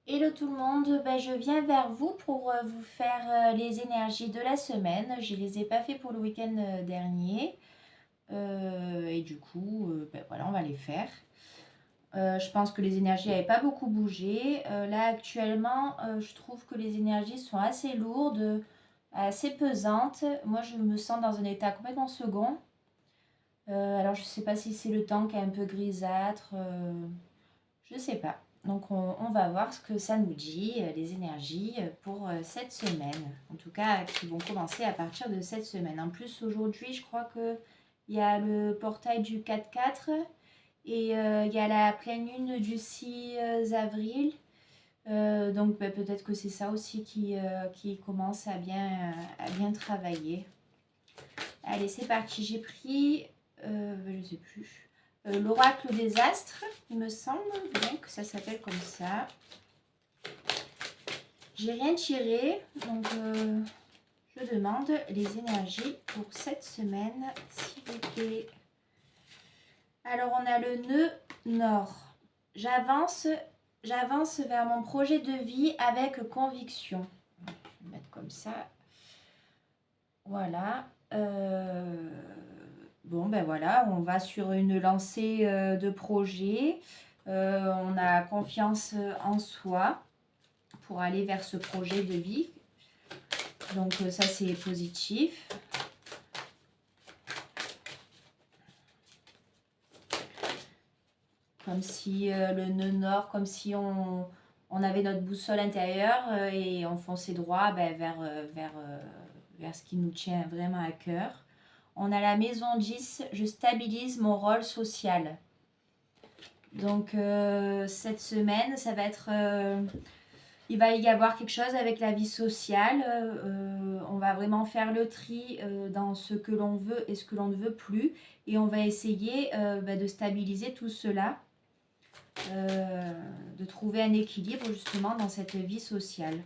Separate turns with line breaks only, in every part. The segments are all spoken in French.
Hello tout le monde, je viens vers vous pour vous faire les énergies de la semaine. Je ne les ai pas fait pour le week-end dernier. Et du coup, voilà, on va les faire. Je pense que les énergies n'avaient pas beaucoup bougé. Là actuellement, je trouve que les énergies sont assez lourdes, assez pesantes. Moi, je me sens dans un état complètement second. Alors, je ne sais pas si c'est le temps qui est un peu grisâtre. Je ne sais pas. Donc on va voir ce que ça nous dit, les énergies pour cette semaine. En tout cas, qui vont commencer à partir de cette semaine. En plus, aujourd'hui, je crois qu'il y a le portail du 4-4 et il y a la pleine lune du 6 avril. Donc peut-être que c'est ça aussi qui commence à bien travailler. Allez, c'est parti. J'ai pris, je ne sais plus, l'oracle des astres, il me semble bien que ça s'appelle comme ça. J'ai rien tiré, donc je demande les énergies pour cette semaine, s'il vous plaît. Alors, on a le nœud nord. J'avance vers mon projet de vie avec conviction. Je vais mettre comme ça. Voilà. Bon, ben voilà, on va sur une lancée de projet. On a confiance en soi pour aller vers ce projet de vie. Donc ça, c'est positif. Comme si le nœud nord, comme si on avait notre boussole intérieure et on fonçait droit vers ce qui nous tient vraiment à cœur. On a la maison 10, je stabilise mon rôle social. Donc cette semaine, ça va être... il va y avoir quelque chose avec la vie sociale. On va vraiment faire le tri dans ce que l'on veut et ce que l'on ne veut plus. Et on va essayer de stabiliser tout cela, de trouver un équilibre justement dans cette vie sociale.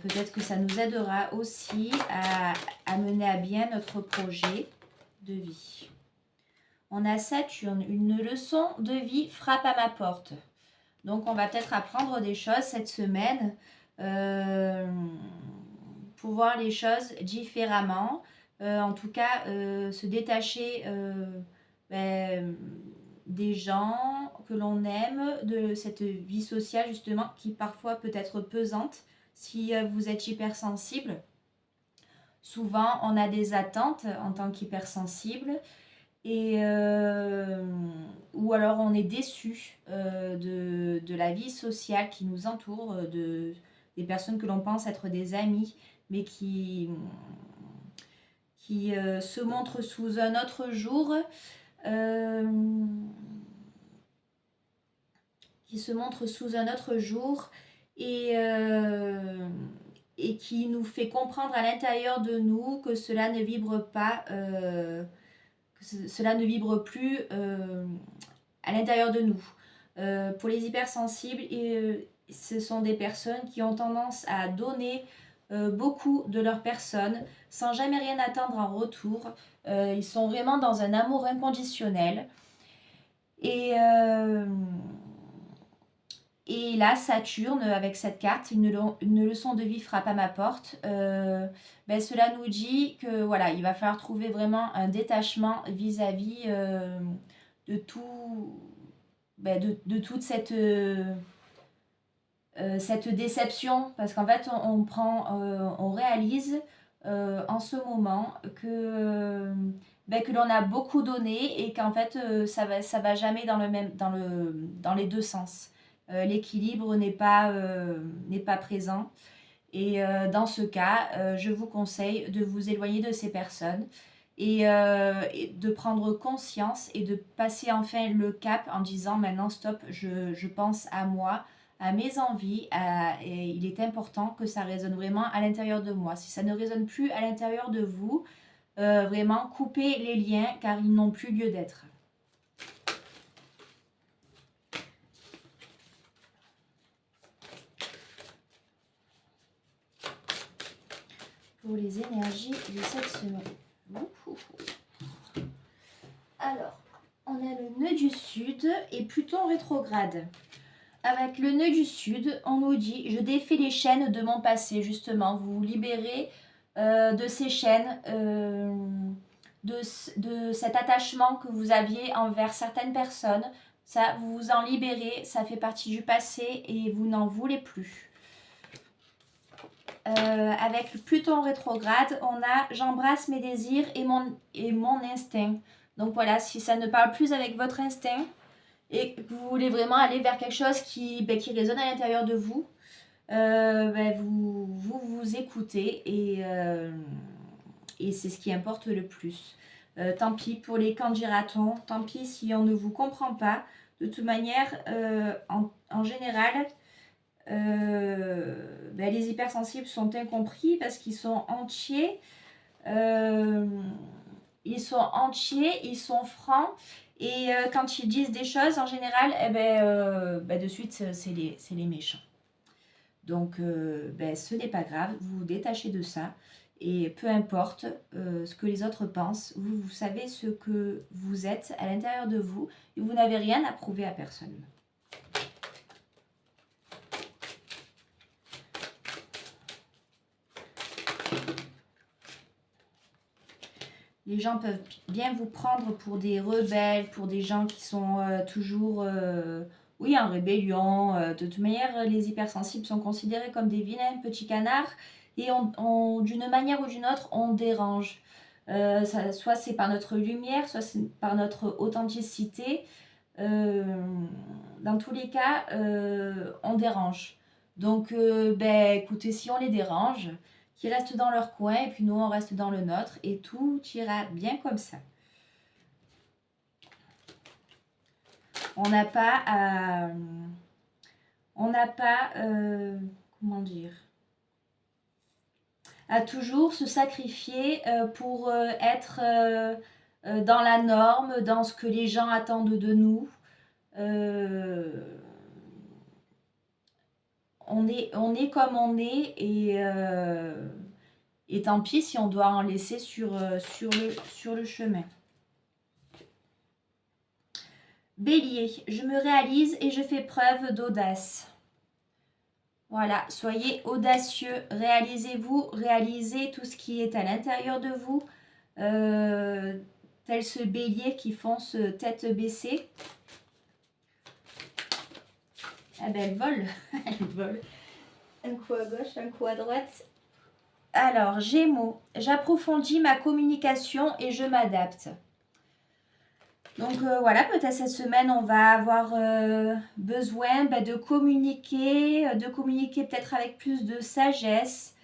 Peut-être que ça nous aidera aussi à mener à bien notre projet de vie. On a Saturne, une leçon de vie frappe à ma porte. Donc on va peut-être apprendre des choses cette semaine pour voir les choses différemment. En tout cas, se détacher des gens que l'on aime, de cette vie sociale justement qui parfois peut être pesante si vous êtes hypersensible. Souvent, on a des attentes en tant qu'hypersensible et ou alors on est déçu de la vie sociale qui nous entoure, des personnes que l'on pense être des amis, mais qui se montrent sous un autre jour, qui se montrent sous un autre jour et qui nous fait comprendre à l'intérieur de nous que cela ne vibre pas, que cela ne vibre plus à l'intérieur de nous. Pour les hypersensibles, ce sont des personnes qui ont tendance à donner beaucoup de leur personne sans jamais rien attendre en retour. Ils sont vraiment dans un amour inconditionnel. Et là, Saturne, avec cette carte, une leçon de vie frappe à ma porte. Cela nous dit que voilà, il va falloir trouver vraiment un détachement vis-à-vis de tout, de toute cette déception, parce qu'en fait, on réalise en ce moment que l'on a beaucoup donné et qu'en fait, ça va jamais dans les deux sens. L'équilibre n'est pas présent. Et dans ce cas, je vous conseille de vous éloigner de ces personnes et de prendre conscience et de passer enfin le cap en disant maintenant stop, je pense à moi, à mes envies, et il est important que ça résonne vraiment à l'intérieur de moi. Si ça ne résonne plus à l'intérieur de vous, vraiment coupez les liens car ils n'ont plus lieu d'être. Pour les énergies de cette semaine. Alors, on a le nœud du Sud et Pluton rétrograde. Avec le nœud du Sud, on nous dit « Je défais les chaînes de mon passé », justement. Vous vous libérez de ces chaînes, de cet attachement que vous aviez envers certaines personnes. Ça, vous vous en libérez, ça fait partie du passé et vous n'en voulez plus. Avec le Pluton rétrograde, on a « J'embrasse mes désirs et mon instinct ». Donc voilà, si ça ne parle plus avec votre instinct et que vous voulez vraiment aller vers quelque chose qui résonne à l'intérieur de vous, vous écoutez et c'est ce qui importe le plus. Tant pis pour les quand dira-t-on, tant pis si on ne vous comprend pas. De toute manière, en général, les hypersensibles sont incompris parce qu'ils sont entiers. Ils sont francs et quand ils disent des choses, en général, de suite, c'est les méchants. Donc, ce n'est pas grave, vous vous détachez de ça et peu importe ce que les autres pensent, vous savez ce que vous êtes à l'intérieur de vous et vous n'avez rien à prouver à personne. Les gens peuvent bien vous prendre pour des rebelles, pour des gens qui sont toujours en rébellion. De toute manière, les hypersensibles sont considérés comme des vilains petits canards et d'une manière ou d'une autre, on dérange. Soit c'est par notre lumière, soit c'est par notre authenticité. Dans tous les cas, on dérange. Donc, écoutez, si on les dérange, qu'ils restent dans leur coin et puis nous, on reste dans le nôtre et tout ira bien comme ça. On n'a pas à... comment dire, à toujours se sacrifier pour être dans la norme, dans ce que les gens attendent de nous. On est comme on est et tant pis si on doit en laisser sur le chemin. Bélier, je me réalise et je fais preuve d'audace. Voilà, soyez audacieux, réalisez-vous, réalisez tout ce qui est à l'intérieur de vous, tel ce bélier qui fonce tête baissée. Ah ben elle vole, elle vole. Un coup à gauche, un coup à droite. Alors, Gémeaux, j'approfondis ma communication et je m'adapte. Donc voilà, peut-être cette semaine, on va avoir besoin de communiquer peut-être avec plus de sagesse.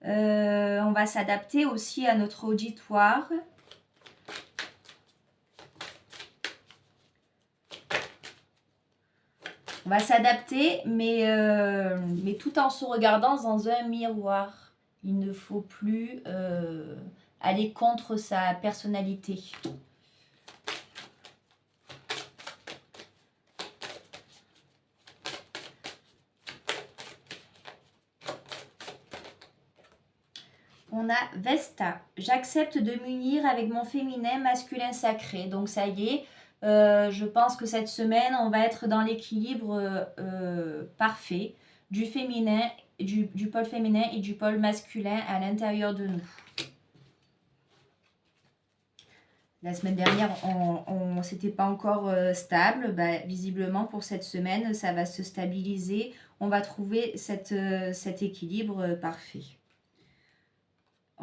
On va s'adapter aussi à notre auditoire. On va s'adapter, mais tout en se regardant dans un miroir. Il ne faut plus aller contre sa personnalité. On a Vesta. J'accepte de m'unir avec mon féminin masculin sacré. Donc ça y est, je pense que cette semaine, on va être dans l'équilibre parfait du féminin, du pôle féminin et du pôle masculin à l'intérieur de nous. La semaine dernière, c'était pas encore stable. Visiblement, pour cette semaine, ça va se stabiliser. On va trouver cet équilibre parfait.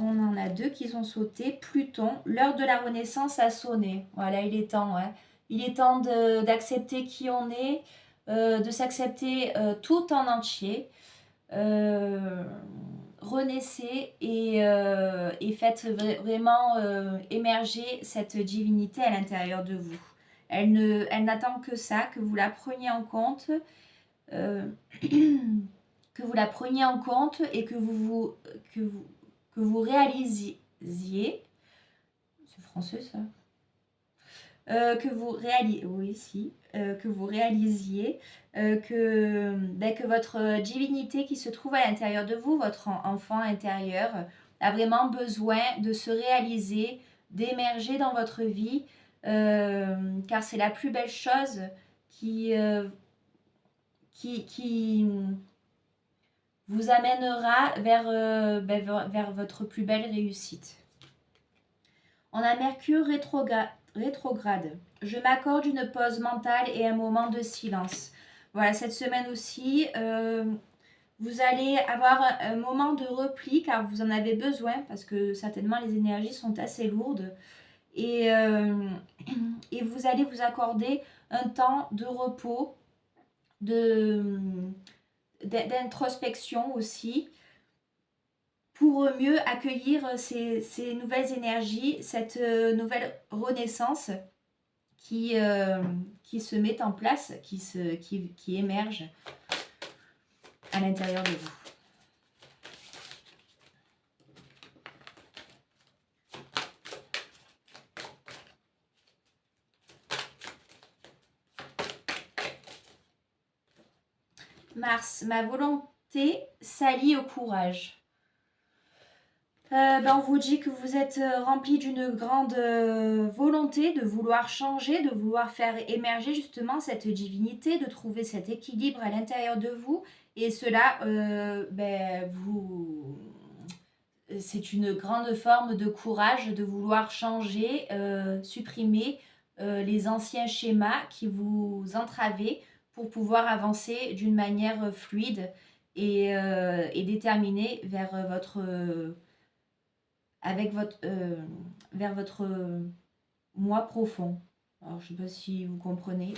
On en a deux qui sont sautés. Pluton, l'heure de la renaissance a sonné. Voilà, il est temps. Hein. Il est temps d'accepter qui on est, de s'accepter tout en entier. Renaissez et faites vraiment émerger cette divinité à l'intérieur de vous. Elle n'attend que ça, que vous la preniez en compte, que vous la preniez en compte et que vous réalisiez, c'est français ça, que vous réalisiez, que votre divinité qui se trouve à l'intérieur de vous, votre enfant intérieur, a vraiment besoin de se réaliser, d'émerger dans votre vie, car c'est la plus belle chose qui vous amènera vers votre plus belle réussite. On a Mercure rétrograde. Je m'accorde une pause mentale et un moment de silence. Voilà, cette semaine aussi, vous allez avoir un moment de repli car vous en avez besoin parce que certainement les énergies sont assez lourdes. Et, et vous allez vous accorder un temps de repos, d'introspection aussi, pour mieux accueillir ces nouvelles énergies, cette nouvelle renaissance qui se met en place, qui émerge à l'intérieur de vous. Mars, ma volonté s'allie au courage. On vous dit que vous êtes rempli d'une grande volonté de vouloir changer, de vouloir faire émerger justement cette divinité, de trouver cet équilibre à l'intérieur de vous. Et cela, c'est une grande forme de courage de vouloir changer, supprimer les anciens schémas qui vous entravaient pour pouvoir avancer d'une manière fluide et déterminée vers vers votre moi profond. Alors, je ne sais pas si vous comprenez.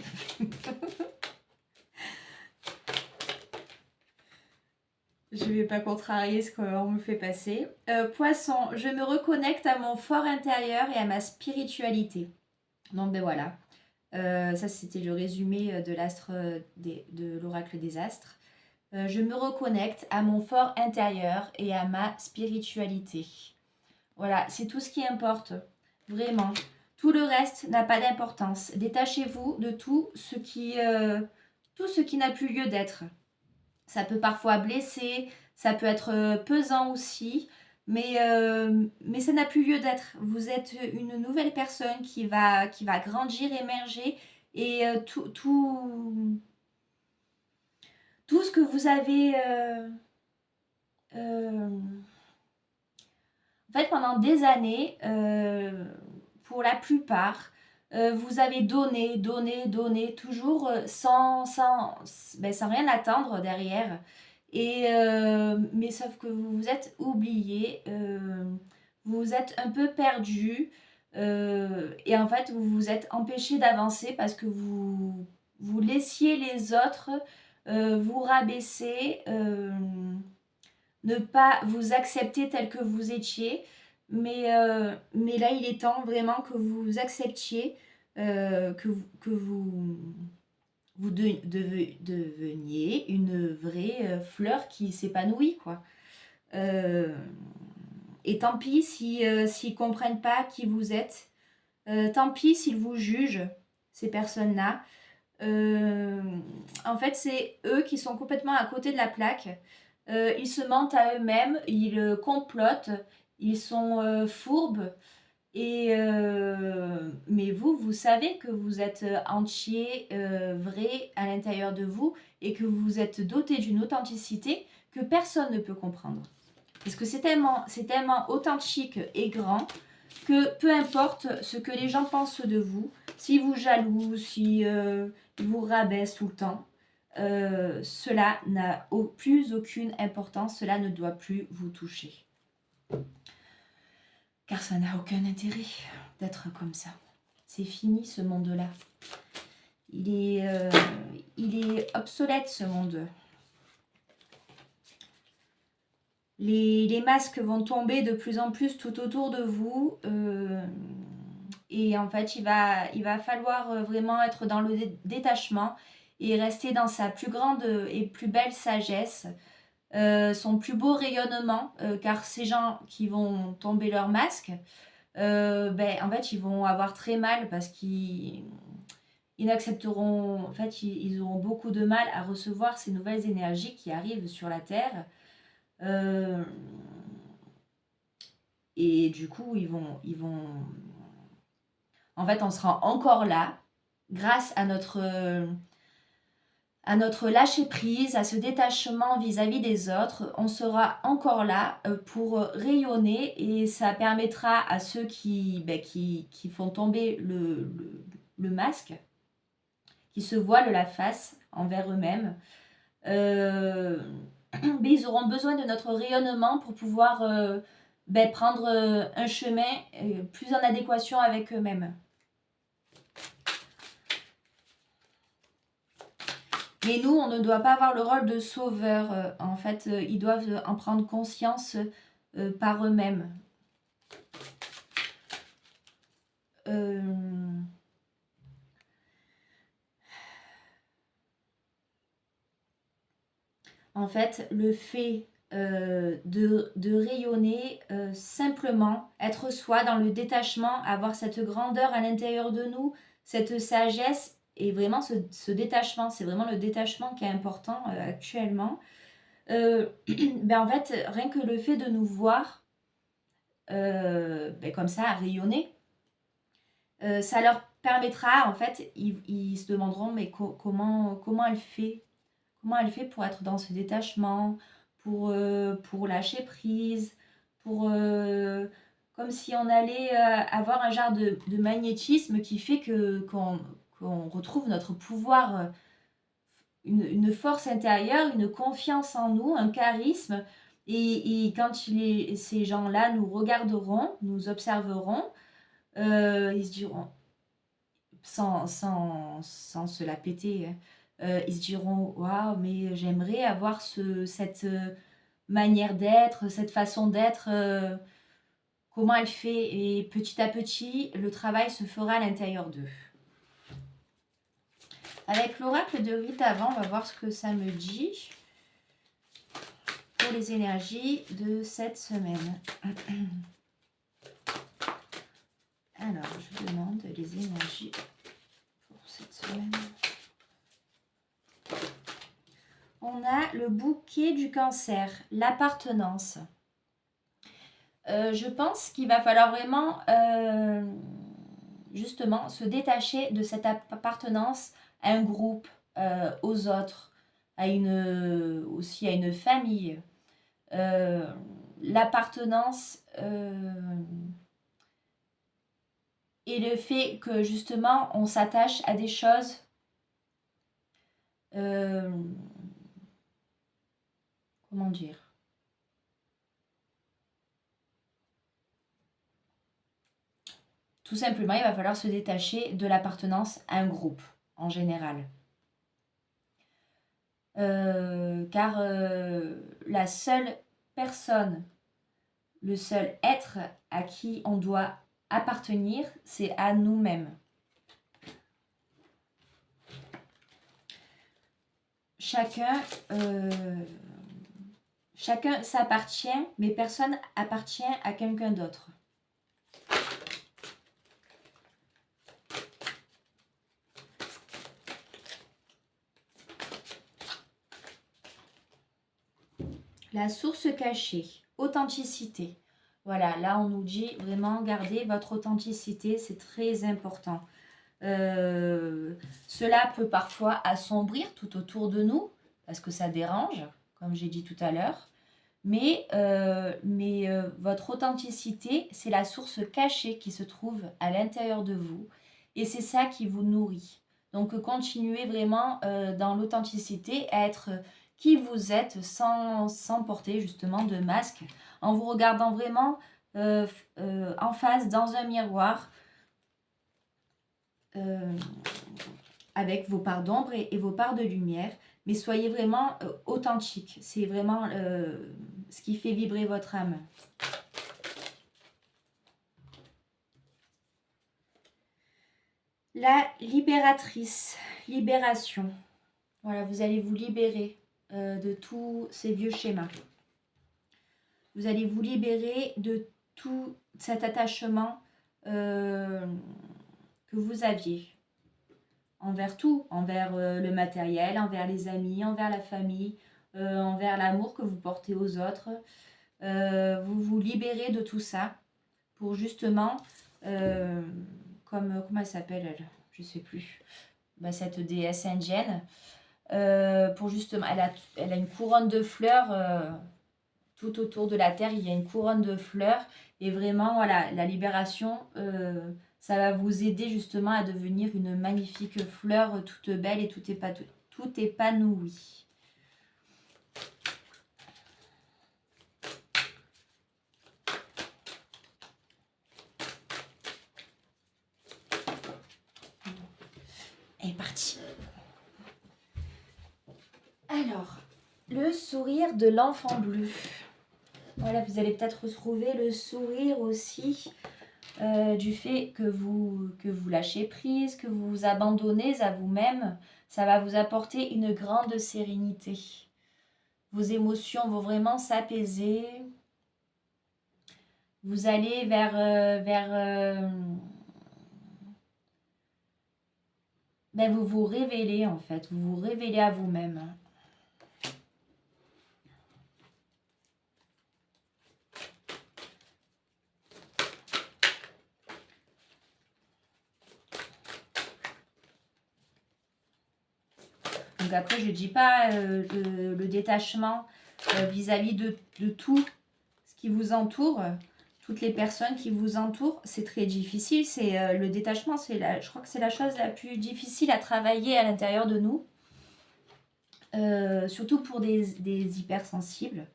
Je ne vais pas contrarier ce qu'on me fait passer. Poisson, je me reconnecte à mon fort intérieur et à ma spiritualité. Donc, ben voilà. Ça, c'était le résumé de l'oracle des astres. Je me reconnecte à mon fort intérieur et à ma spiritualité. Voilà, c'est tout ce qui importe, vraiment. Tout le reste n'a pas d'importance. Détachez-vous de tout ce qui n'a plus lieu d'être. Ça peut parfois blesser, ça peut être pesant aussi, mais ça n'a plus lieu d'être. Vous êtes une nouvelle personne qui va grandir, émerger, et tout ce que vous avez... en fait, pendant des années, pour la plupart, vous avez donné, toujours sans rien attendre derrière. Mais sauf que vous vous êtes oublié, vous vous êtes un peu perdu, et en fait, vous vous êtes empêché d'avancer parce que vous laissiez les autres vous rabaisser, ne pas vous accepter tel que vous étiez. Mais là, il est temps vraiment que vous vous acceptiez, que vous deveniez une vraie fleur qui s'épanouit, quoi. Et tant pis s'ils ne comprennent pas qui vous êtes. Tant pis s'ils vous jugent, ces personnes-là. En fait, c'est eux qui sont complètement à côté de la plaque. Ils se mentent à eux-mêmes, ils complotent, ils sont fourbes. Mais vous savez que vous êtes entier, vrai à l'intérieur de vous, et que vous êtes doté d'une authenticité que personne ne peut comprendre. Parce que c'est tellement authentique et grand que peu importe ce que les gens pensent de vous, si vous jalousent, si ils vous rabaissent tout le temps, cela n'a plus aucune importance, cela ne doit plus vous toucher. Car ça n'a aucun intérêt d'être comme ça. C'est fini ce monde-là. Il est obsolète ce monde. Les masques vont tomber de plus en plus tout autour de vous. Et en fait, il va falloir vraiment être dans le détachement et rester dans sa plus grande et plus belle sagesse, son plus beau rayonnement, car ces gens qui vont tomber leur masque, en fait, ils vont avoir très mal parce qu'ils n'accepteront, en fait, ils auront beaucoup de mal à recevoir ces nouvelles énergies qui arrivent sur la Terre. Et du coup, ils vont En fait, on sera encore là grâce à notre lâcher-prise, à ce détachement vis-à-vis des autres. On sera encore là pour rayonner et ça permettra à ceux qui font tomber le masque, qui se voilent la face envers eux-mêmes. Mais ils auront besoin de notre rayonnement pour pouvoir prendre un chemin plus en adéquation avec eux-mêmes. Mais nous, on ne doit pas avoir le rôle de sauveur. En fait, ils doivent en prendre conscience par eux-mêmes. En fait, le fait de rayonner simplement, être soi dans le détachement, avoir cette grandeur à l'intérieur de nous, cette sagesse et vraiment ce détachement, c'est vraiment le détachement qui est important actuellement. En fait, rien que le fait de nous voir comme ça, à rayonner, ça leur permettra, en fait, ils se demanderont mais comment elle fait? Comment elle fait pour être dans ce détachement, pour lâcher prise, comme si on allait avoir un genre de magnétisme qui fait qu'on retrouve notre pouvoir, une force intérieure, une confiance en nous, un charisme. Et quand ces gens-là nous regarderont, nous observeront, ils se diront, sans se la péter, hein, ils se diront waouh, mais j'aimerais avoir cette manière d'être, cette façon d'être, comment elle fait. Et petit à petit, le travail se fera à l'intérieur d'eux. Avec l'oracle de Rita avant, on va voir ce que ça me dit pour les énergies de cette semaine. Alors, je demande les énergies pour cette semaine. On a le bouquet du cancer, l'appartenance. Je pense qu'il va falloir vraiment justement se détacher de cette appartenance à un groupe, aux autres, aussi à une famille. L'appartenance et le fait que justement on s'attache à des choses comment dire, tout simplement, il va falloir se détacher de l'appartenance à un groupe, en général. Car la seule personne, le seul être à qui on doit appartenir, c'est à nous-mêmes. Chacun s'appartient, mais personne appartient à quelqu'un d'autre. La source cachée, authenticité. Voilà, là on nous dit vraiment gardez votre authenticité, c'est très important. Cela peut parfois assombrir tout autour de nous, parce que ça dérange, comme j'ai dit tout à l'heure. Mais votre authenticité, c'est la source cachée qui se trouve à l'intérieur de vous. Et c'est ça qui vous nourrit. Donc continuez vraiment dans l'authenticité à être qui vous êtes sans porter justement de masque, en vous regardant vraiment en face dans un miroir avec vos parts d'ombre et vos parts de lumière. Mais soyez vraiment authentique. C'est vraiment ce qui fait vibrer votre âme. La libératrice, libération. Voilà, vous allez vous libérer de tous ces vieux schémas. Vous allez vous libérer de tout cet attachement que vous aviez. Envers tout, envers le matériel, envers les amis, envers la famille, envers l'amour que vous portez aux autres. Vous vous libérez de tout ça pour justement comme, comment elle s'appelle, elle? Je sais plus. Bah, cette déesse indienne. Pour justement, elle a une couronne de fleurs tout autour de la terre. Il y a une couronne de fleurs. Et vraiment, voilà, la libération, ça va vous aider justement à devenir une magnifique fleur toute belle et tout épanouie. Elle est partie. Alors, le sourire de l'enfant bleu. Voilà, vous allez peut-être retrouver le sourire aussi du fait que vous lâchez prise, que vous vous abandonnez à vous-même. Ça va vous apporter une grande sérénité. Vos émotions vont vraiment s'apaiser. Vous allez ben vous vous révélez en fait. Vous vous révélez à vous-même. Donc après, je ne dis pas le détachement vis-à-vis de tout ce qui vous entoure, toutes les personnes qui vous entourent. C'est très difficile. C'est le détachement, je crois que c'est la chose la plus difficile à travailler à l'intérieur de nous. Surtout pour des hypersensibles.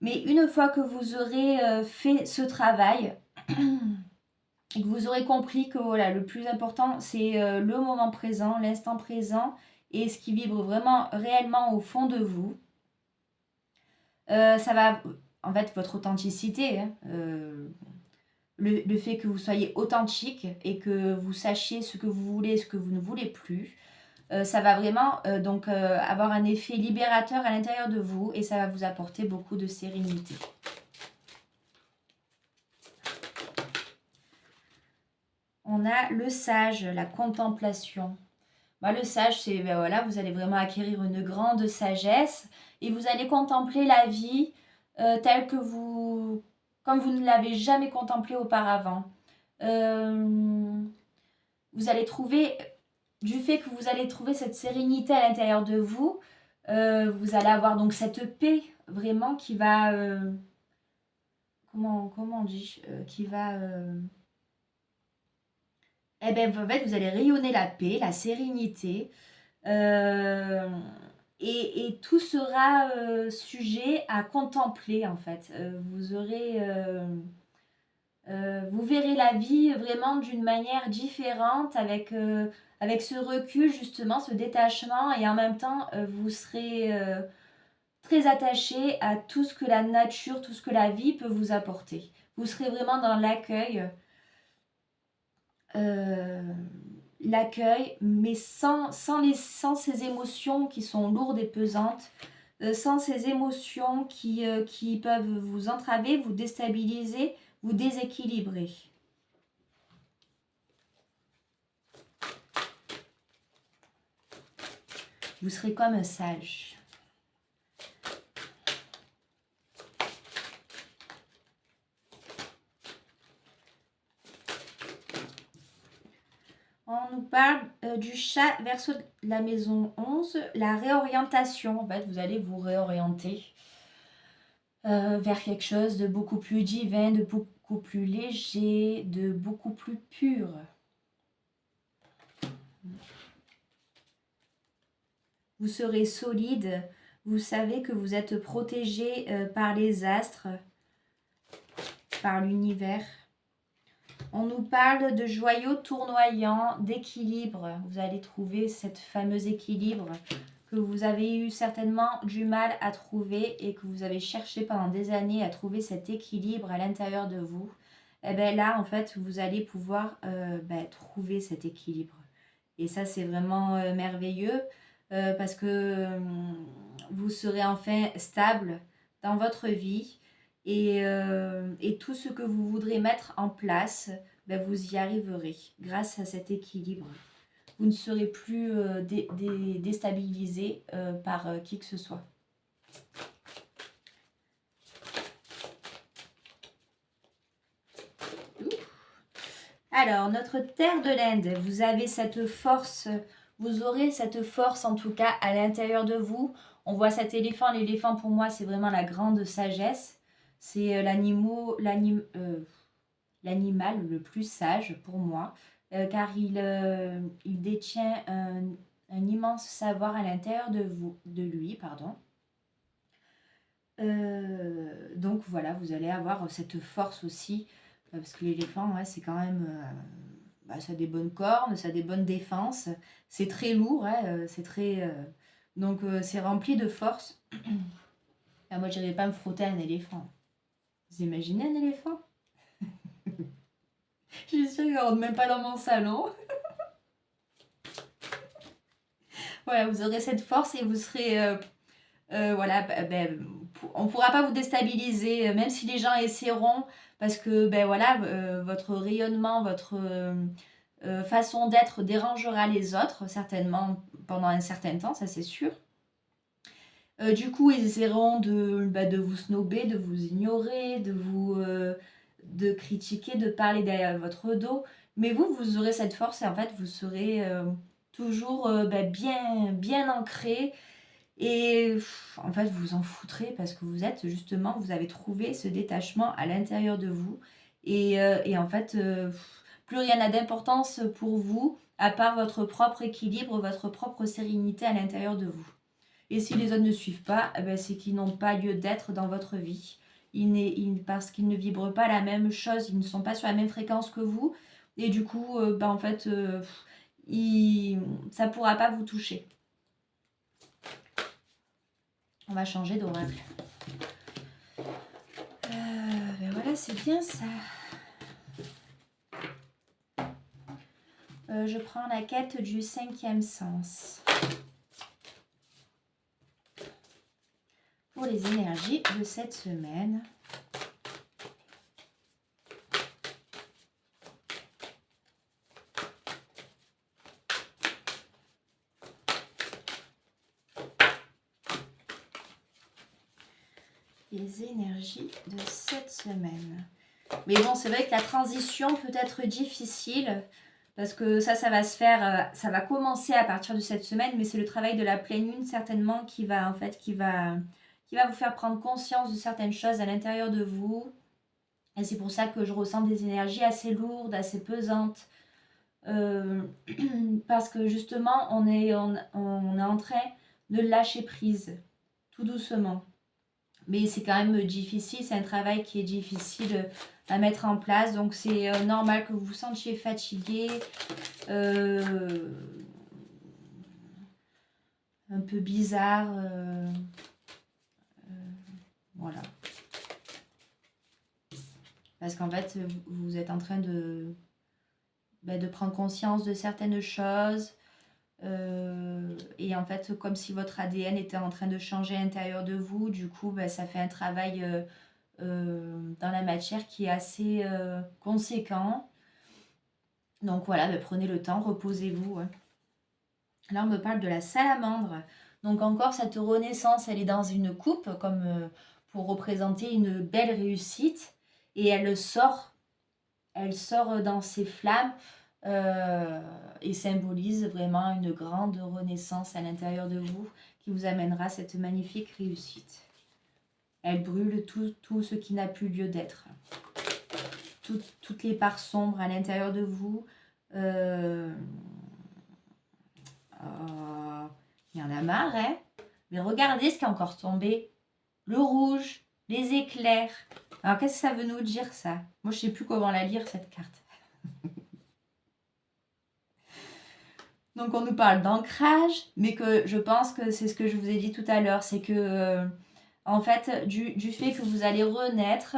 Mais une fois que vous aurez fait ce travail, et que vous aurez compris que voilà, le plus important, c'est le moment présent, l'instant présent, et ce qui vibre vraiment réellement au fond de vous, ça va, en fait, votre authenticité, hein, le fait que vous soyez authentique et que vous sachiez ce que vous voulez et ce que vous ne voulez plus, ça va vraiment avoir un effet libérateur à l'intérieur de vous et ça va vous apporter beaucoup de sérénité. On a le sage, la contemplation. Bah, le sage, c'est voilà, vous allez vraiment acquérir une grande sagesse et vous allez contempler la vie telle que comme vous ne l'avez jamais contemplée auparavant. Vous allez trouver, du fait que vous allez trouver cette sérénité à l'intérieur de vous, vous allez avoir donc cette paix vraiment qui va, comment on dit, qui va... Eh bien, en fait, vous allez rayonner la paix, la sérénité, et tout sera sujet à contempler, en fait. Vous verrez la vie vraiment d'une manière différente, avec ce recul, justement, ce détachement, et en même temps, vous serez très attaché à tout ce que la nature, tout ce que la vie peut vous apporter. Vous serez vraiment dans l'accueil. L'accueil, mais sans ces émotions qui sont lourdes et pesantes, sans ces émotions qui peuvent vous entraver, vous déstabiliser, vous déséquilibrer. Vous serez comme un sage. On nous parle du chat verso de la maison 11, la réorientation. En fait, vous allez vous réorienter vers quelque chose de beaucoup plus divin, de beaucoup plus léger, de beaucoup plus pur. Vous serez solide, vous savez que vous êtes protégé par les astres, par l'univers. On nous parle de joyaux tournoyants, d'équilibre. Vous allez trouver cette fameuse équilibre que vous avez eu certainement du mal à trouver et que vous avez cherché pendant des années à trouver cet équilibre à l'intérieur de vous. Et bien là, en fait, vous allez pouvoir trouver cet équilibre. Et ça, c'est vraiment merveilleux parce que vous serez enfin stable dans votre vie. Et tout ce que vous voudrez mettre en place, vous y arriverez grâce à cet équilibre. Vous ne serez plus déstabilisé par qui que ce soit. Alors, notre terre de l'Inde, vous avez cette force, vous aurez cette force en tout cas à l'intérieur de vous. On voit cet éléphant. L'éléphant pour moi, c'est vraiment la grande sagesse. C'est l'animal le plus sage pour moi, car il détient un immense savoir à l'intérieur de lui, pardon. Donc voilà, vous allez avoir cette force aussi, parce que l'éléphant, ouais, c'est quand même, ça a des bonnes cornes, ça a des bonnes défenses, c'est très lourd, hein, c'est très, donc c'est rempli de force. Ah, moi, je n'irais pas me frotter à un éléphant. Vous imaginez un éléphant? Je suis sûre qu'il ne rentre même pas dans mon salon. Voilà, vous aurez cette force et vous serez, voilà, on ne pourra pas vous déstabiliser, même si les gens essaieront, parce que voilà, votre rayonnement, votre façon d'être dérangera les autres, certainement pendant un certain temps, ça c'est sûr. Du coup, ils essaieront de vous snober, de vous ignorer, de critiquer, de parler derrière votre dos. Mais vous aurez cette force et en fait, vous serez toujours bien ancré. Et en fait, vous vous en foutrez parce que vous avez trouvé ce détachement à l'intérieur de vous. Et en fait, plus rien n'a d'importance pour vous à part votre propre équilibre, votre propre sérénité à l'intérieur de vous. Et si les autres ne suivent pas, c'est qu'ils n'ont pas lieu d'être dans votre vie. Parce qu'ils ne vibrent pas la même chose, ils ne sont pas sur la même fréquence que vous. Et du coup, en fait, ça ne pourra pas vous toucher. On va changer d'oracle. Voilà, c'est bien ça. Je prends la quête du 5e sens. Pour les énergies de cette semaine. Les énergies de cette semaine. Mais bon, c'est vrai que la transition peut être difficile parce que ça va se faire, ça va commencer à partir de cette semaine, mais c'est le travail de la pleine lune certainement qui va vous faire prendre conscience de certaines choses à l'intérieur de vous. Et c'est pour ça que je ressens des énergies assez lourdes, assez pesantes. Parce que justement, on est en train de lâcher prise, tout doucement. Mais c'est quand même difficile, c'est un travail qui est difficile à mettre en place. Donc c'est normal que vous vous sentiez fatigué, un peu bizarre. Voilà. Parce qu'en fait, vous êtes en train de prendre conscience de certaines choses. Et en fait, comme si votre ADN était en train de changer à l'intérieur de vous, du coup, ça fait un travail dans la matière qui est assez conséquent. Donc voilà, prenez le temps, reposez-vous. Hein. Là, on me parle de la salamandre. Donc encore, cette renaissance, elle est dans une coupe, comme pour représenter une belle réussite. Et elle sort dans ses flammes. Et symbolise vraiment une grande renaissance à l'intérieur de vous qui vous amènera cette magnifique réussite. Elle brûle tout ce qui n'a plus lieu d'être. Toutes les parts sombres à l'intérieur de vous. Il y en a marre, hein? Mais regardez ce qui est encore tombé. Le rouge, les éclairs. Alors, qu'est-ce que ça veut nous dire, ça? Moi, je ne sais plus comment la lire, cette carte. Donc, on nous parle d'ancrage, mais que je pense que c'est ce que je vous ai dit tout à l'heure. C'est que, en fait, du fait que vous allez renaître,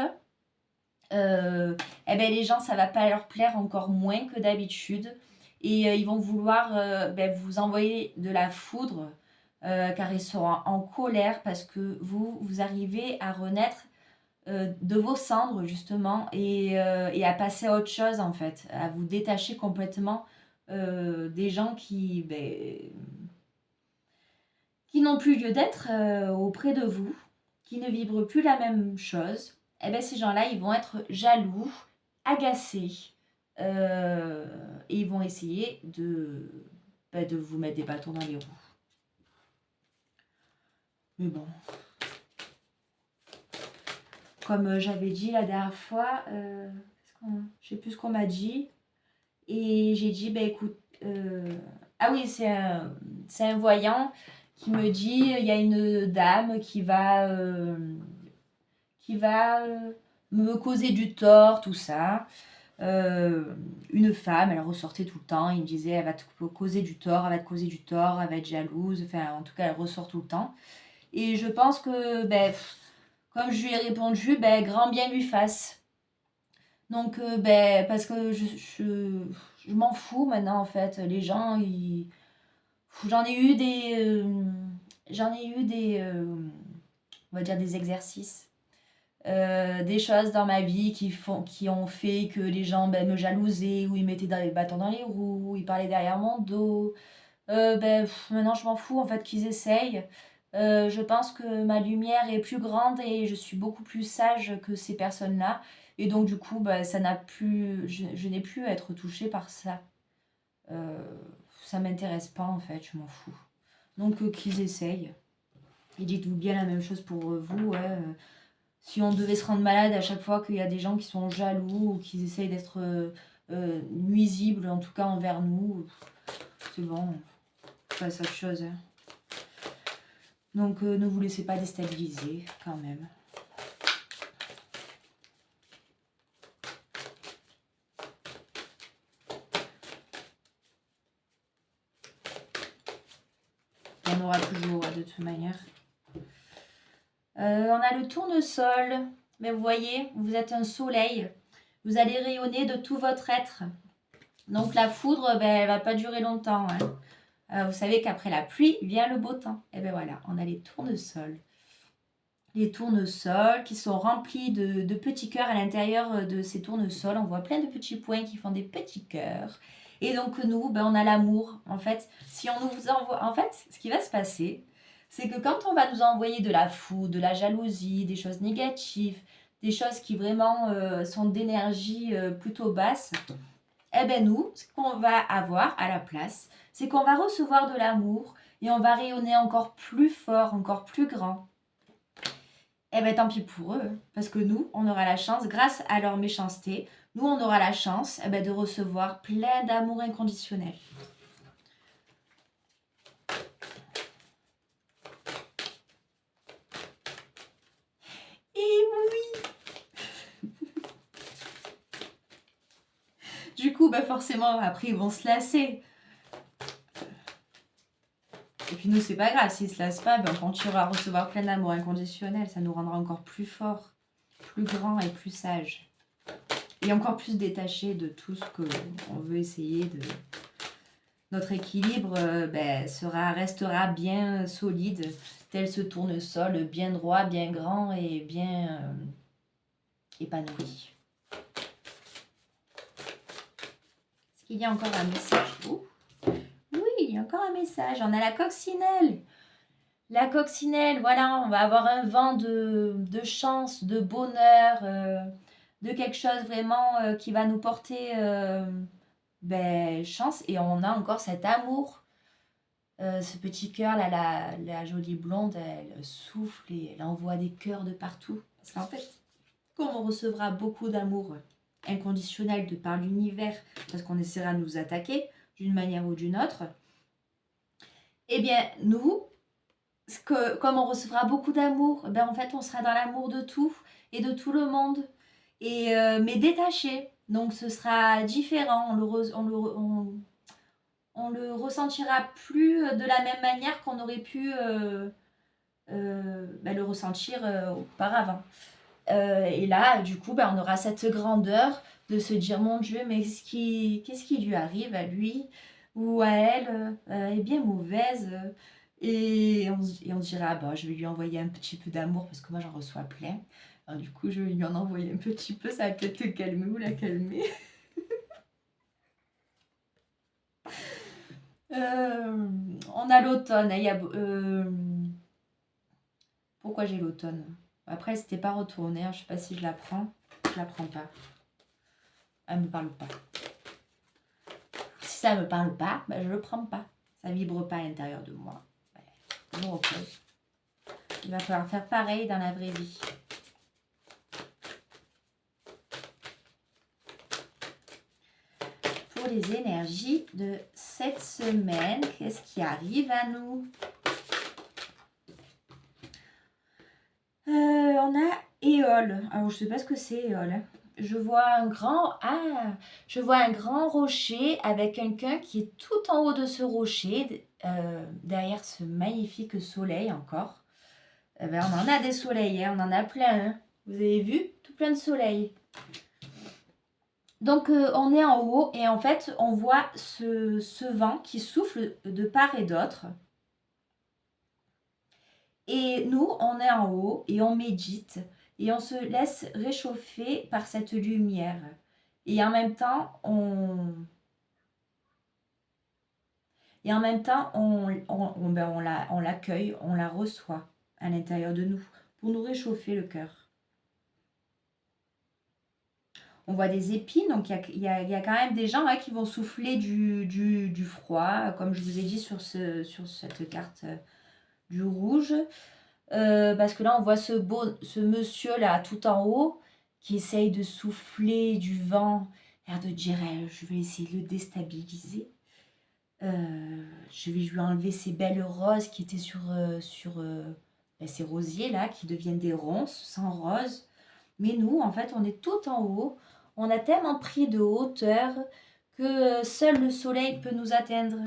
les gens, ça ne va pas leur plaire encore moins que d'habitude. Et ils vont vouloir vous envoyer de la foudre, car ils sont en colère parce que vous arrivez à renaître de vos cendres, justement, et à passer à autre chose, en fait, à vous détacher complètement des gens qui n'ont plus lieu d'être auprès de vous, qui ne vibrent plus la même chose. Ces gens-là, ils vont être jaloux, agacés, et ils vont essayer de vous mettre des bâtons dans les roues. Mais bon, comme j'avais dit la dernière fois, je sais plus ce qu'on m'a dit, et j'ai dit, bah écoute, ah oui, c'est un voyant qui me dit, il y a une dame qui va me causer du tort, tout ça. Une femme, elle ressortait tout le temps, il me disait, elle va te causer du tort, elle va te causer du tort, elle va être jalouse, enfin en tout cas elle ressort tout le temps. Et je pense que, ben, comme je lui ai répondu, ben, grand bien lui fasse. Donc, ben, parce que je m'en fous maintenant en fait. Les gens, j'en ai eu on va dire des exercices. Des choses dans ma vie qui ont fait que les gens ben, me jalousaient, ou ils mettaient des bâtons dans les roues, ou ils parlaient derrière mon dos. Maintenant, je m'en fous en fait qu'ils essayent. Je pense que ma lumière est plus grande et je suis beaucoup plus sage que ces personnes-là. Et donc, du coup, bah, ça n'a plus, je n'ai plus à être touchée par ça. Euh, Ça m'intéresse pas en fait, je m'en fous. Donc, qu'ils essayent. Et dites-vous bien la même chose pour vous. Ouais, si on devait se rendre malade à chaque fois qu'il y a des gens qui sont jaloux ou qui essayent d'être nuisibles, en tout cas envers nous, c'est bon, passe à autre chose. Hein. Donc ne vous laissez pas déstabiliser quand même. Il y en aura toujours de toute manière. On a le tournesol. Mais vous voyez, vous êtes un soleil. Vous allez rayonner de tout votre être. Donc la foudre, ben, elle ne va pas durer longtemps. Hein. Vous savez qu'après la pluie vient le beau temps. Et bien voilà, on a les tournesols. Les tournesols qui sont remplis de petits cœurs à l'intérieur de ces tournesols. On voit plein de petits points qui font des petits cœurs. Et donc nous, ben, on a l'amour. En fait, si on nous envoie, en fait, ce qui va se passer, c'est que quand on va nous envoyer de la foudre, de la jalousie, des choses négatives, des choses qui vraiment sont d'énergie plutôt basse, eh ben nous, ce qu'on va avoir à la place, c'est qu'on va recevoir de l'amour et on va rayonner encore plus fort, encore plus grand. Eh bien, tant pis pour eux, parce que nous, on aura la chance, grâce à leur méchanceté, nous, on aura la chance de recevoir plein d'amour inconditionnel. Et oui. Du coup, forcément, après, ils vont se lasser. Et puis nous, c'est pas grave, s'ils se lassent pas, on continuera à recevoir plein d'amour inconditionnel. Ça nous rendra encore plus forts, plus grands et plus sages. Et encore plus détachés de tout ce qu'on veut essayer de... Notre équilibre restera bien solide, tel ce tournesol, bien droit, bien grand et bien épanoui. Est-ce qu'il y a encore un message? Oui, il y a encore un message. On a la coccinelle. La coccinelle, voilà, on va avoir un vent de chance, de bonheur, de quelque chose vraiment qui va nous porter chance. Et on a encore cet amour. Ce petit cœur, là, la jolie blonde, elle souffle et elle envoie des cœurs de partout. Parce qu'en fait, comme on recevra beaucoup d'amour inconditionnel de par l'univers, parce qu'on essaiera de nous attaquer d'une manière ou d'une autre, eh bien, nous, comme on recevra beaucoup d'amour, en fait, on sera dans l'amour de tout et de tout le monde, mais détaché. Donc, ce sera différent. On le ressentira plus de la même manière qu'on aurait pu le ressentir auparavant. Et là, du coup, on aura cette grandeur de se dire, mon Dieu, mais qu'est-ce qui lui arrive à lui ou à elle est bien mauvaise. Et on se dira, je vais lui envoyer un petit peu d'amour parce que moi, j'en reçois plein. Alors, du coup, je vais lui en envoyer un petit peu, ça va peut-être te calmer ou la calmer. On a l'automne. Pourquoi j'ai l'automne? Après, c'était pas retourné. Je sais pas si je la prends. Je la prends pas. Elle me parle pas. ça ne me parle pas, ben, je ne le prends pas. Ça ne vibre pas à l'intérieur de moi. Ben, je me repose. Il va falloir faire pareil dans la vraie vie. Pour les énergies de cette semaine, qu'est-ce qui arrive à nous? On a Éole. Alors, je ne sais pas ce que c'est, Éole. Je vois un grand... Ah, je vois un grand rocher avec quelqu'un qui est tout en haut de ce rocher, derrière ce magnifique soleil encore. Ben, on en a des soleils, hein, on en a plein. Hein. Vous avez vu? Tout plein de soleil. Donc, on est en haut et en fait, on voit ce vent qui souffle de part et d'autre. Et nous, on est en haut et on médite et on se laisse réchauffer par cette lumière. Et en même temps, on l'accueille, on la reçoit à l'intérieur de nous pour nous réchauffer le cœur. On voit des épines, donc il y a quand même des gens qui vont souffler du froid, comme je vous ai dit sur cette carte du rouge. Parce que là, on voit ce monsieur-là tout en haut qui essaye de souffler du vent, l'air de dire je vais essayer de le déstabiliser. Je vais lui enlever ces belles roses qui étaient sur ces rosiers-là, qui deviennent des ronces sans roses. Mais nous, en fait, on est tout en haut. On a tellement pris de hauteur que seul le soleil peut nous atteindre.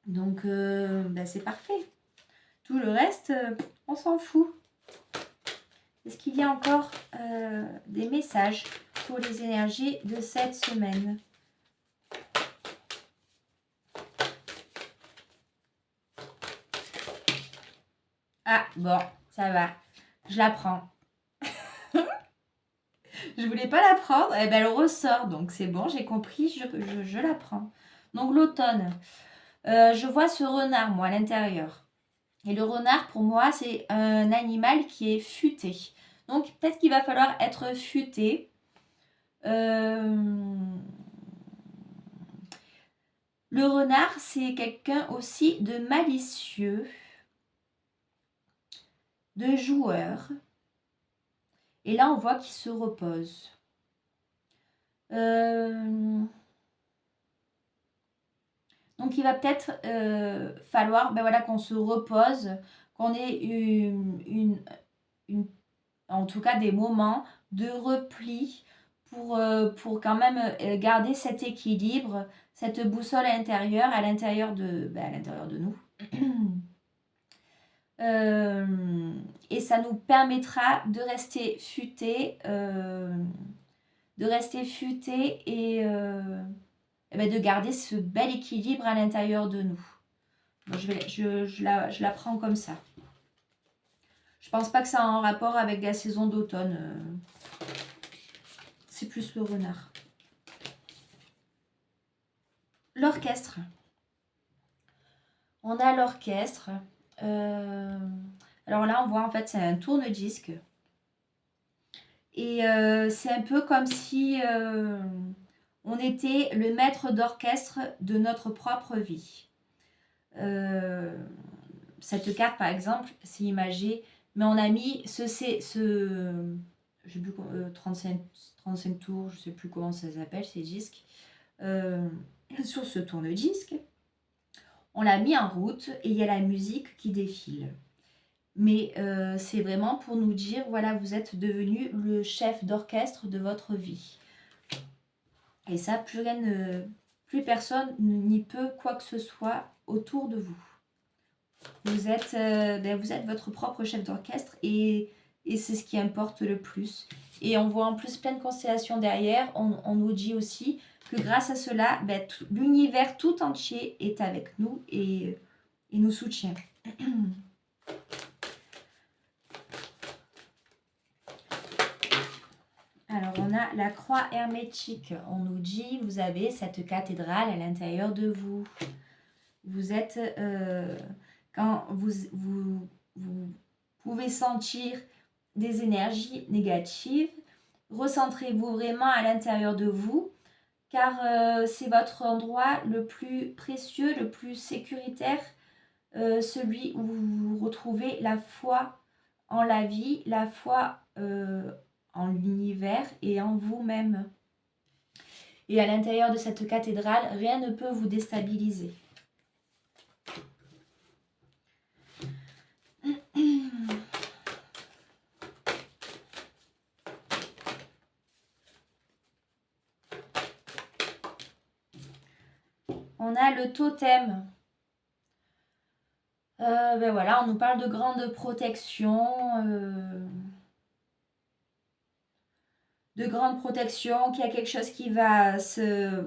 Donc, c'est parfait. Tout le reste, on s'en fout. Est-ce qu'il y a encore des messages pour les énergies de cette semaine? Ah, bon, ça va. Je la prends. Je voulais pas la prendre, et ben elle ressort. Donc c'est bon, j'ai compris, je la prends. Donc l'automne. Je vois ce renard, moi, à l'intérieur. Et le renard, pour moi, c'est un animal qui est futé. Donc, peut-être qu'il va falloir être futé. Le renard, c'est quelqu'un aussi de malicieux, de joueur. Et là, on voit qu'il se repose. Donc, il va peut-être falloir qu'on se repose, qu'on ait en tout cas des moments de repli pour quand même garder cet équilibre, cette boussole intérieure à l'intérieur de nous. Et ça nous permettra de rester futé, et de garder ce bel équilibre à l'intérieur de nous. Donc, je la prends comme ça. Je pense pas que ça a un rapport avec la saison d'automne. C'est plus le renard. L'orchestre. On a l'orchestre. Alors là, on voit en fait, c'est un tourne-disque. Et c'est un peu comme si on était le maître d'orchestre de notre propre vie. Cette carte, par exemple, c'est imagé, mais on a mis je sais plus, 35 tours, je sais plus comment ça s'appelle, ces disques, sur ce tourne-disque. On l'a mis en route et il y a la musique qui défile. Mais c'est vraiment pour nous dire, voilà, vous êtes devenu le chef d'orchestre de votre vie. Et ça, plus personne n'y peut quoi que ce soit autour de vous. Vous êtes votre propre chef d'orchestre et c'est ce qui importe le plus. Et on voit en plus plein de constellations derrière. On nous dit aussi que grâce à cela, l'univers tout entier est avec nous et nous soutient. Alors, on a la croix hermétique. On nous dit, vous avez cette cathédrale à l'intérieur de vous. Vous êtes... quand vous pouvez sentir des énergies négatives, recentrez-vous vraiment à l'intérieur de vous. car c'est votre endroit le plus précieux, le plus sécuritaire, celui où vous retrouvez la foi en la vie, la foi en l'univers et en vous-même. Et à l'intérieur de cette cathédrale, rien ne peut vous déstabiliser. On a le totem. Ben voilà, on nous parle de grande protection. Qu'il y a quelque chose qui va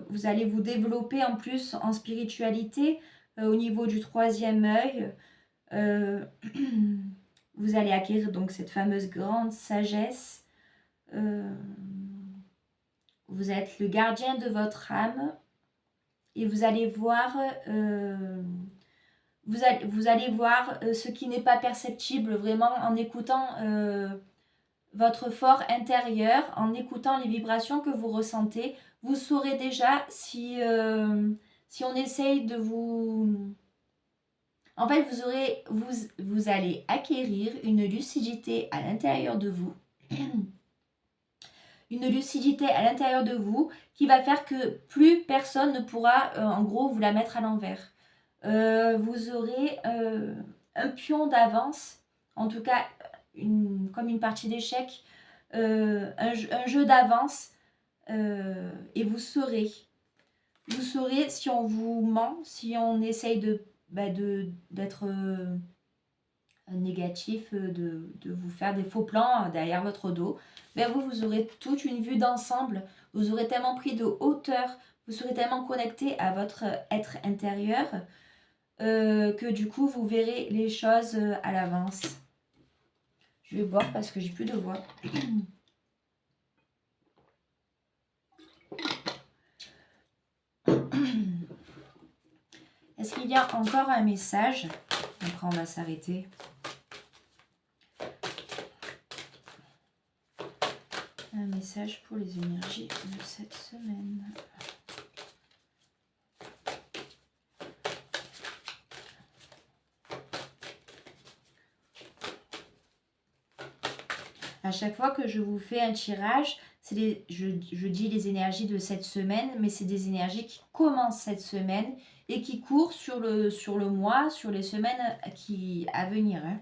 vous allez vous développer en plus en spiritualité au niveau du troisième œil. Vous allez acquérir donc cette fameuse grande sagesse. Vous êtes le gardien de votre âme et vous allez voir, vous allez voir ce qui n'est pas perceptible vraiment en écoutant votre fort intérieur, en écoutant les vibrations que vous ressentez. Vous saurez déjà si on essaye de vous... En fait, vous allez acquérir une lucidité à l'intérieur de vous. Une lucidité à l'intérieur de vous qui va faire que plus personne ne pourra, en gros, vous la mettre à l'envers. Vous aurez un pion d'avance, en tout cas, comme une partie d'échecs, un jeu d'avance, et vous saurez si on vous ment, si on essaye d'être négatif, de vous faire des faux plans derrière votre dos. Ben vous aurez toute une vue d'ensemble, vous aurez tellement pris de hauteur, vous serez tellement connecté à votre être intérieur que du coup vous verrez les choses à l'avance. Je vais boire parce que j'ai plus de voix. Est-ce qu'il y a encore un message? Après on va s'arrêter. Un message pour les énergies de cette semaine. À chaque fois que je vous fais un tirage, je dis les énergies de cette semaine, mais c'est des énergies qui commencent cette semaine et qui courent sur le mois, sur les semaines à venir. Hein.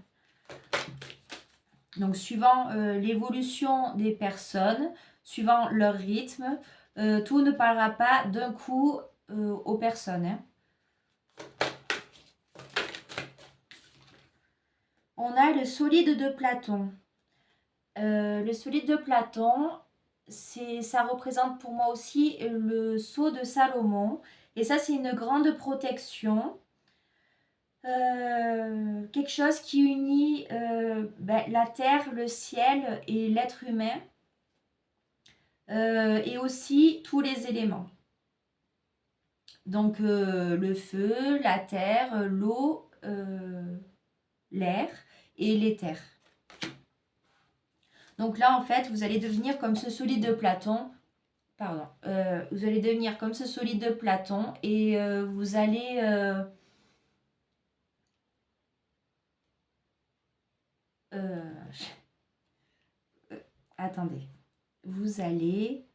Donc, suivant l'évolution des personnes, suivant leur rythme, tout ne parlera pas d'un coup aux personnes. Hein. On a le solide de Platon. Le solide de Platon, ça représente pour moi aussi le sceau de Salomon. Et ça, c'est une grande protection. Quelque chose qui unit la terre, le ciel et l'être humain. Et aussi tous les éléments. Donc le feu, la terre, l'eau, l'air et l'éther. Donc là, en fait, vous allez devenir comme ce solide de Platon. Pardon. Vous allez devenir comme ce solide de Platon et vous allez... attendez. Vous allez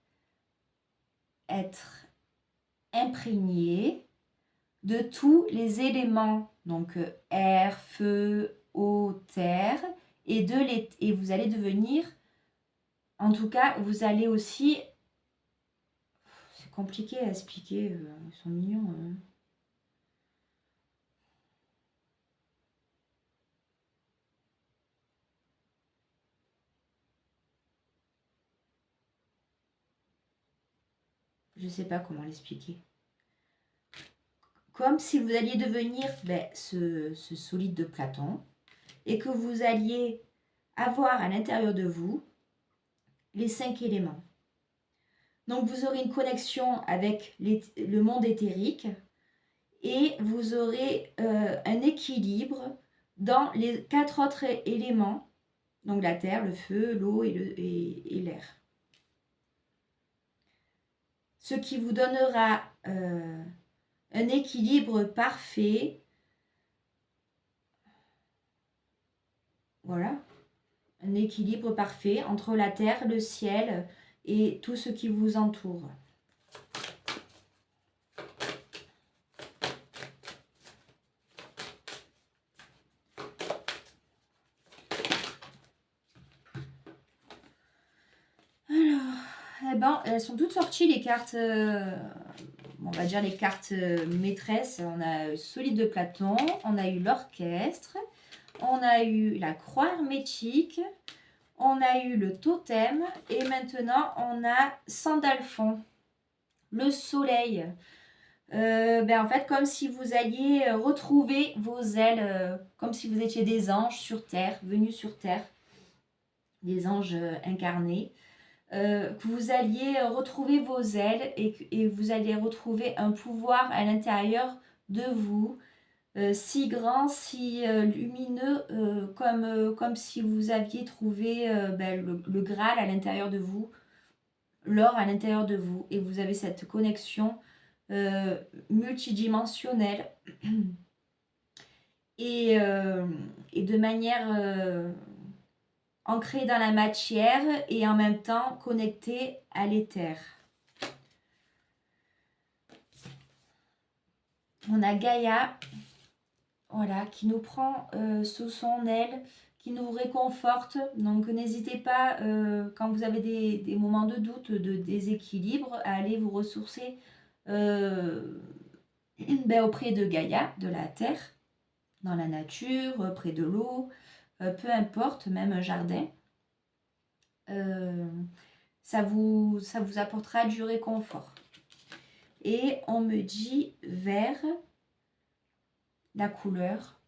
être imprégné de tous les éléments. Donc air, feu, eau, terre. Et vous allez devenir... En tout cas, vous allez aussi... C'est compliqué à expliquer. Ils sont mignons. Je ne sais pas comment l'expliquer. Comme si vous alliez devenir ce solide de Platon et que vous alliez avoir à l'intérieur de vous les 5 éléments. Donc vous aurez une connexion avec le monde éthérique et vous aurez un équilibre dans les 4 autres éléments, donc la terre, le feu, l'eau et l'air. ce qui vous donnera un équilibre parfait. Voilà, un équilibre parfait entre la terre, le ciel et tout ce qui vous entoure. Eh ben, elles sont toutes sorties les cartes, on va dire les cartes maîtresses. On a Solide de Platon, on a eu l'orchestre, on a eu la croix hermétique, on a eu le totem et maintenant on a Sandalphon, le soleil. En fait, comme si vous alliez retrouver vos ailes, comme si vous étiez des anges sur terre, venus sur terre, des anges incarnés. Que vous alliez retrouver vos ailes et vous allez retrouver un pouvoir à l'intérieur de vous, si grand, si lumineux, comme si vous aviez trouvé le Graal à l'intérieur de vous, l'or à l'intérieur de vous, et vous avez cette connexion multidimensionnelle et de manière ancré dans la matière et en même temps connecté à l'éther. On a Gaïa, voilà, qui nous prend sous son aile, qui nous réconforte. Donc n'hésitez pas, quand vous avez des moments de doute, de déséquilibre, à aller vous ressourcer auprès de Gaïa, de la terre, dans la nature, près de l'eau, peu importe, même un jardin. Ça vous apportera du réconfort. Et on me dit vert, la couleur.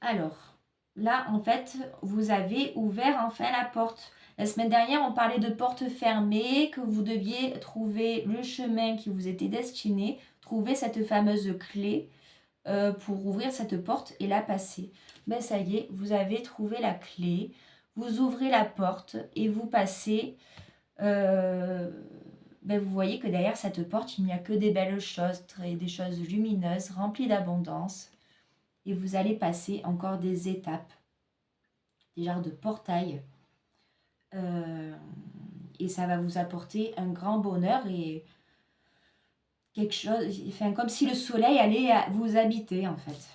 Alors, là, en fait, vous avez ouvert enfin la porte. La semaine dernière, on parlait de porte fermée, que vous deviez trouver le chemin qui vous était destiné, trouver cette fameuse clé pour ouvrir cette porte et la passer. Ça y est, vous avez trouvé la clé. Vous ouvrez la porte et vous passez. Vous voyez que derrière cette porte, il n'y a que des belles choses, des choses lumineuses, remplies d'abondance. Et vous allez passer encore des étapes, des genres de portails. Et ça va vous apporter un grand bonheur et quelque chose, comme si le soleil allait vous habiter en fait.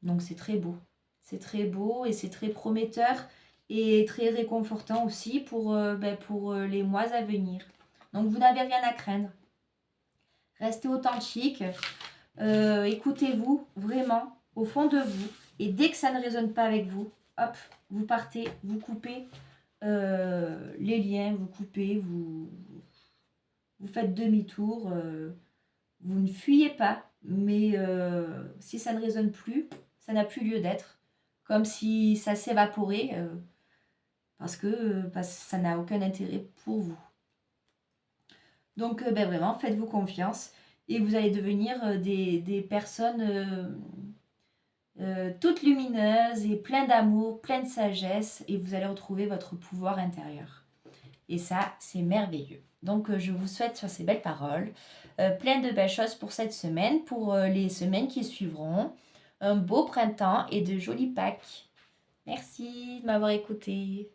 Donc c'est très beau. C'est très beau et c'est très prometteur et très réconfortant aussi pour les mois à venir. Donc vous n'avez rien à craindre. Restez authentique. Écoutez-vous vraiment au fond de vous. Et dès que ça ne résonne pas avec vous, hop, vous partez, vous coupez les liens, vous coupez, vous faites demi-tour. Vous ne fuyez pas, mais si ça ne résonne plus, ça n'a plus lieu d'être. Comme si ça s'évaporait parce que ça n'a aucun intérêt pour vous. Donc vraiment, faites-vous confiance et vous allez devenir des personnes toutes lumineuses et pleines d'amour, pleines de sagesse et vous allez retrouver votre pouvoir intérieur. Et ça, c'est merveilleux. Donc je vous souhaite sur ces belles paroles plein de belles choses pour cette semaine, pour les semaines qui suivront. Un beau printemps et de jolies Pâques. Merci de m'avoir écouté.